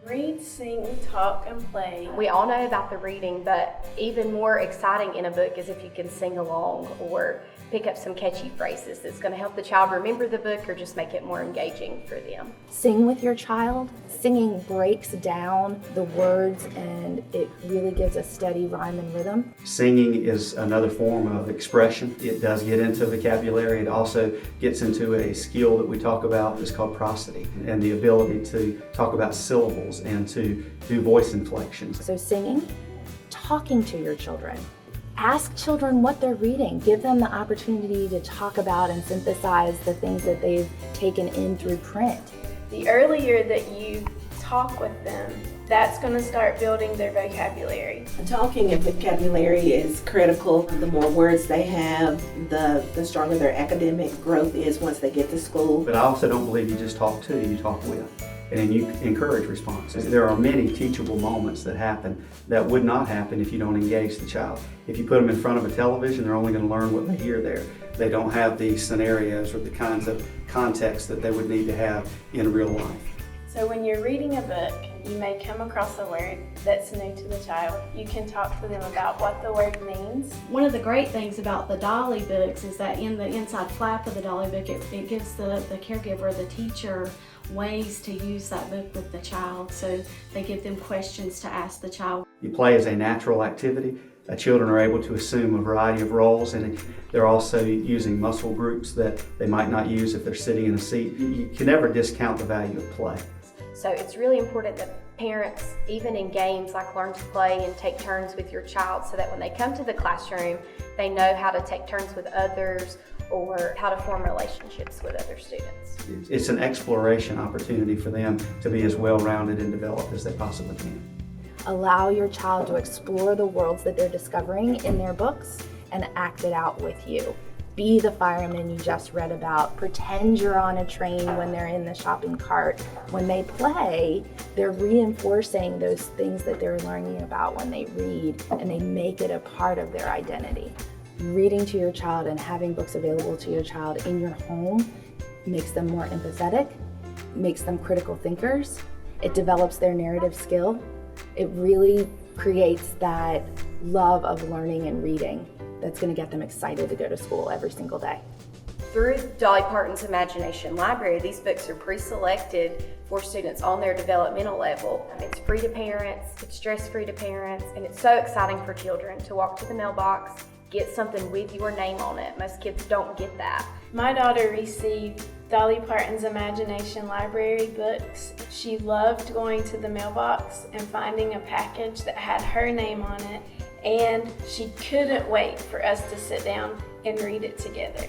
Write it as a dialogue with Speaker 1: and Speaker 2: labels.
Speaker 1: Read, sing, talk, and play.
Speaker 2: We all know about the reading, but even more exciting in a book is if you can sing along or pick up some catchy phrases that's going to help the child remember the book or just make it more engaging for them.
Speaker 3: Sing with your child. Singing breaks down the words and it really gives a steady rhyme and rhythm.
Speaker 4: Singing is another form of expression. It does get into vocabulary. It also gets into a skill that we talk about that's called prosody, and the ability to talk about syllables and to do voice inflections.
Speaker 3: So singing, talking to your children. Ask children what they're reading. Give them the opportunity to talk about and synthesize the things that they've taken in through print.
Speaker 1: The earlier that you talk with them, that's going to start building their vocabulary.
Speaker 5: Talking and vocabulary is critical. The more words they have, the stronger their academic growth is once they get to school.
Speaker 4: But I also don't believe you just talk to, you talk with. And you encourage responses. There are many teachable moments that happen that would not happen if you don't engage the child. If you put them in front of a television, they're only going to learn what they hear there. They don't have the scenarios or the kinds of context that they would need to have in real life.
Speaker 1: So when you're reading a book, you may come across a word that's new to the child. You can talk to them about what the word means.
Speaker 6: One of the great things about the Dolly books is that in the inside flap of the Dolly book, it gives the caregiver, the teacher, ways to use that book with the child. So they give them questions to ask the child.
Speaker 4: You play as a natural activity. Children are able to assume a variety of roles, and they're also using muscle groups that they might not use if they're sitting in a seat. You can never discount the value of play.
Speaker 2: So it's really important that parents, even in games, like learn to play and take turns with your child so that when they come to the classroom, they know how to take turns with others or how to form relationships with other students.
Speaker 4: It's an exploration opportunity for them to be as well-rounded and developed as they possibly can.
Speaker 3: Allow your child to explore the worlds that they're discovering in their books and act it out with you. Be the fireman you just read about. Pretend you're on a train when they're in the shopping cart. When they play, they're reinforcing those things that they're learning about when they read, and they make it a part of their identity. Reading to your child and having books available to your child in your home makes them more empathetic, makes them critical thinkers. It develops their narrative skill. It really creates that love of learning and reading that's going to get them excited to go to school every single day.
Speaker 2: Through Dolly Parton's Imagination Library, these books are pre-selected for students on their developmental level. It's free to parents, it's stress-free to parents, and it's so exciting for children to walk to the mailbox, get something with your name on it. Most kids don't get that.
Speaker 1: My daughter received Dolly Parton's Imagination Library books. She loved going to the mailbox and finding a package that had her name on it, and she couldn't wait for us to sit down and read it together.